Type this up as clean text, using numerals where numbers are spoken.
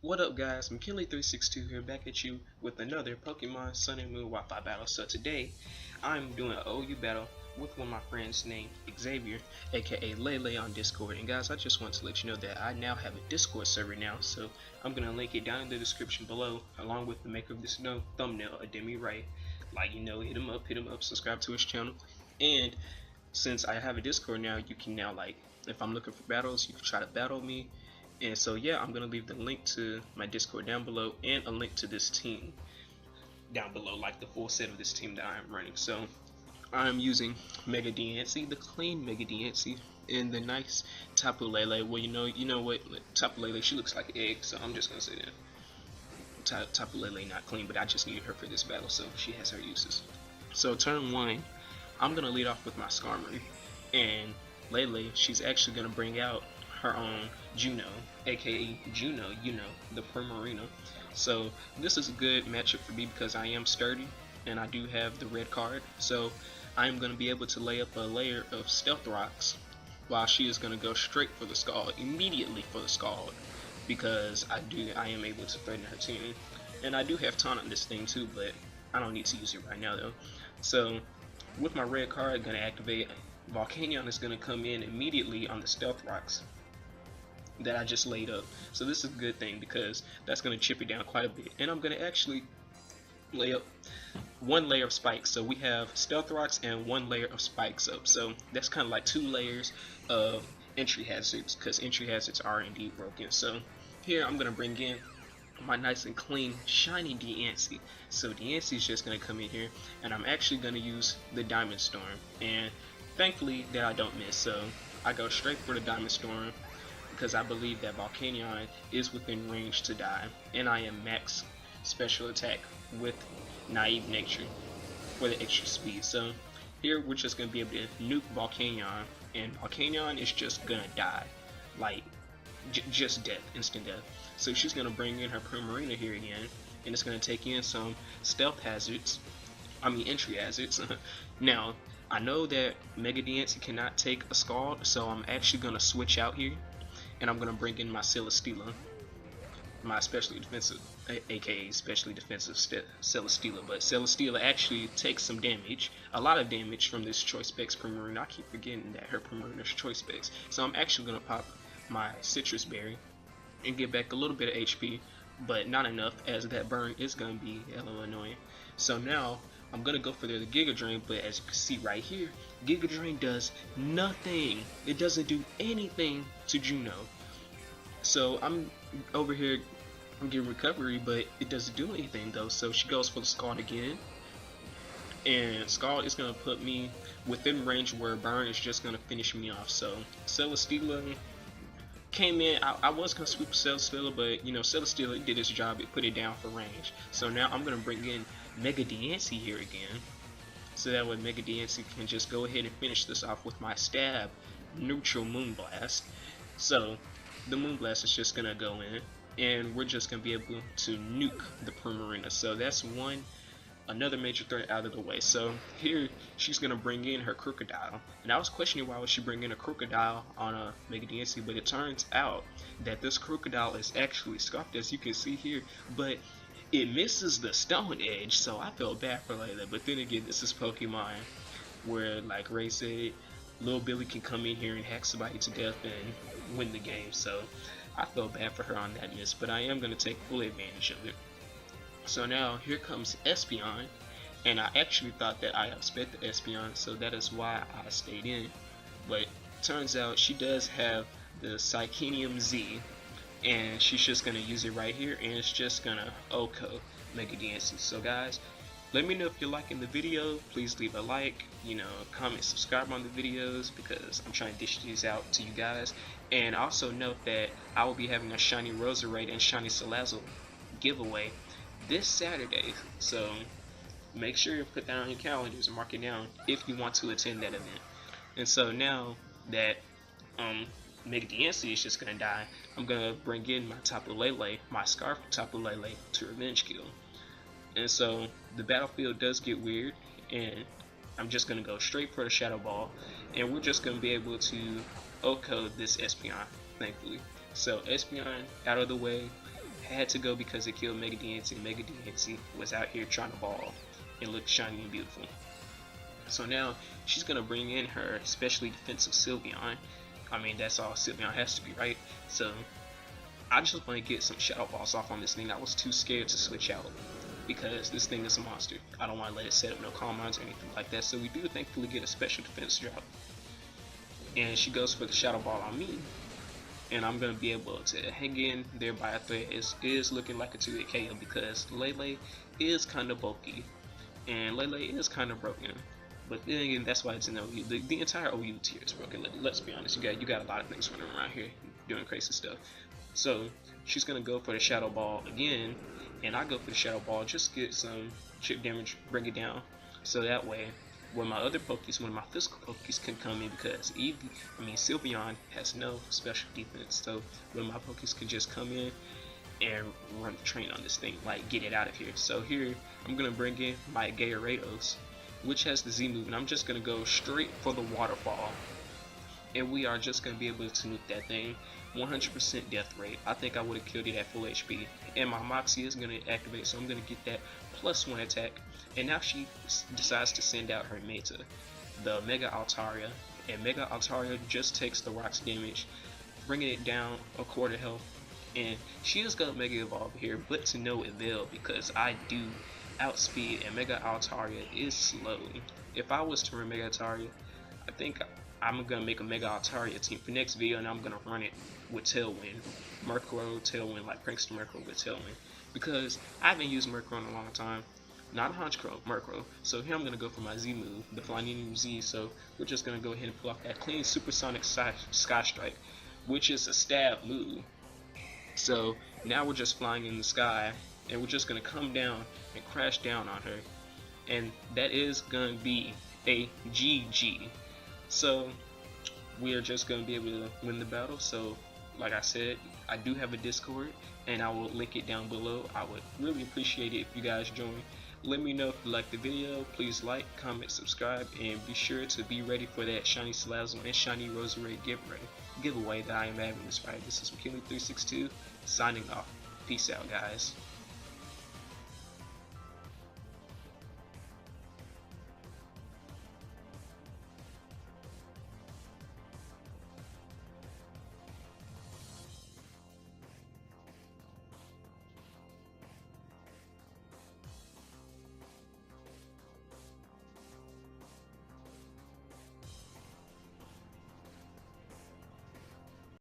What up guys, McKinley362 here back at you with another Pokemon Sun and Moon Wi-Fi battle. So today, I'm doing an OU battle with one of my friends named XAVIER, aka Lele on Discord. And guys, I just want to let you know that I now have a Discord server now, so I'm going to link it down in the description below, along with the maker of this thumbnail, Ademi Ray. Like, hit him up, subscribe to his channel. And since I have a Discord now, you can now, like, if I'm looking for battles, you can try to battle me. And so yeah, I'm gonna leave the link to my Discord down below and a link to this team down below, like the full set of this team that I'm running. So I'm using Mega Diancie, the clean Mega Diancie, and the nice Tapu Lele. Well, you know what, Tapu Lele, she looks like an egg, so I'm just gonna say that Tapu Lele not clean, but I just needed her for this battle, so she has her uses. So turn one, I'm gonna lead off with my Skarmory, and Lele, she's actually gonna bring out her own Juno, aka Juno, the Primarina. So this is a good matchup for me because I am sturdy and I do have the red card. So I am going to be able to lay up a layer of Stealth Rocks while she is going to go straight for the Scald, immediately for the Scald, because I am able to threaten her team. And I do have Taunt on this thing too, but I don't need to use it right now though. So with my red card, I'm going to activate. Volcanion is going to come in immediately on the Stealth Rocks that I just laid up. So this is a good thing because that's going to chip it down quite a bit. And I'm going to actually lay up one layer of spikes. So we have Stealth Rocks and one layer of spikes up. So that's kind of like 2 layers of entry hazards, because entry hazards are indeed broken. So here I'm going to bring in my nice and clean shiny Diancie. So Diancie is just going to come in here, and I'm actually going to use the Diamond Storm. And thankfully that I don't miss. So I go straight for the Diamond Storm, because I believe that Volcanion is within range to die, and I am max special attack with Naive Nature for the extra speed. So here we're just going to be able to nuke Volcanion, and Volcanion is just going to die, like just death, instant death. So she's going to bring in her Primarina here again, and it's going to take in some stealth hazards, entry hazards. Now I know that Mega Diancie cannot take a Scald, so I'm actually going to switch out here. And I'm going to bring in my Celesteela, my especially defensive, aka especially defensive Celesteela. But Celesteela actually takes some damage, a lot of damage from this Choice Specs Primarina. I keep forgetting that her Primarina's Choice Specs. So I'm actually going to pop my Sitrus Berry and get back a little bit of HP, but not enough, as that burn is going to be hella annoying. So now I'm going to go for the Giga Drain, but as you can see right here, Giga Drain does nothing. It doesn't do anything to Juno. So I'm over here, I'm getting recovery, but it doesn't do anything though. So she goes for the Scald again, and Scald is going to put me within range where burn is just going to finish me off. So Celesteela came in. I was going to sweep Celesteela, but Celesteela did its job. It put it down for range. So now I'm going to bring in Mega Diancie here again, so that way Mega Diancie can just go ahead and finish this off with my stab neutral Moonblast. So the Moonblast is just gonna go in, and we're just gonna be able to nuke the Primarina. So that's another major threat out of the way. So here she's gonna bring in her Crocodile, and I was questioning why would she bring in a Crocodile on a Mega Diancie, but it turns out that this Crocodile is actually scuffed, as you can see here, but it misses the Stone Edge, so I felt bad for Lele. But then again, this is Pokemon, where, like Ray said, Lil Billy can come in here and hack somebody to death and win the game. So I felt bad for her on that miss, but I am going to take full advantage of it. So now here comes Espeon, and I actually thought that I outsped the Espeon, so that is why I stayed in. But turns out she does have the Flyinium Z, and she's just going to use it right here, and it's just going to OHKO Mega Diancie. So guys, let me know if you're liking the video. Please leave a like, comment, subscribe on the videos, because I'm trying to dish these out to you guys. And also note that I will be having a shiny Roserade and shiny Salazzle giveaway this Saturday, so make sure you put that on your calendars and mark it down if you want to attend that event. And so now that Mega Diancie is just gonna die, I'm gonna bring in my Tapu Lele, my Scarf Tapu Lele, to revenge kill. And so the battlefield does get weird, and I'm just gonna go straight for the Shadow Ball, and we're just gonna be able to OHKO this Espeon, thankfully. So Espeon out of the way, had to go because it killed Mega Diancie. Mega Diancie was out here trying to ball and look shiny and beautiful. So now she's gonna bring in her specially defensive Sylveon. I mean, that's all Sylveon has to be, right? So I just want to get some Shadow Balls off on this thing. I was too scared to switch out because this thing is a monster. I don't want to let it set up no Calm Minds or anything like that. So we do thankfully get a special defense drop. And she goes for the Shadow Ball on me. And I'm going to be able to hang in there by a thread. It is looking like a 2-hit KO because Lele is kind of bulky. And Lele is kind of broken. But then again, that's why it's an OU. The entire OU tier is broken. Let's be honest. You got a lot of things running around here doing crazy stuff. So she's gonna go for the Shadow Ball again, and I go for the Shadow Ball just get some chip damage, bring it down. So that way, when my other Pokies, when my physical Pokies can come in, because Sylveon has no special defense. So when my Pokies can just come in and run the train on this thing, like get it out of here. So here I'm gonna bring in my Gyarados, which has the Z move, and I'm just gonna go straight for the waterfall. And we are just going to be able to nuke that thing. 100% death rate. I think I would have killed it at full HP. And my Moxie is going to activate, so I'm going to get that +1 attack. And now she decides to send out her Meta, the Mega Altaria. And Mega Altaria just takes the Rock's damage, bringing it down a quarter health. And she is going to Mega Evolve here, but to no avail because I do outspeed and Mega Altaria is slow. If I was to run Mega Altaria, I think I'm gonna make a Mega Altaria team for next video, and I'm gonna run it with Tailwind, Murkrow, Tailwind, like Prankster Murkrow with Tailwind, because I haven't used Murkrow in a long time. Not Honchkrow, Murkrow. So here I'm gonna go for my Z move, the Flyinium Z. So we're just gonna go ahead and pull off that clean Supersonic Sky Strike, which is a stab move. So now we're just flying in the sky, and we're just gonna come down and crash down on her, and that is gonna be a GG. So we are just going to be able to win the battle. So like I said, I do have a Discord, and I will link it down below. I would really appreciate it if you guys join. Let me know if you like the video. Please like, comment, subscribe, and be sure to be ready for that Shiny Salazzle and Shiny Roserade giveaway that I am having this Friday. This is McKinley362 signing off. Peace out, guys.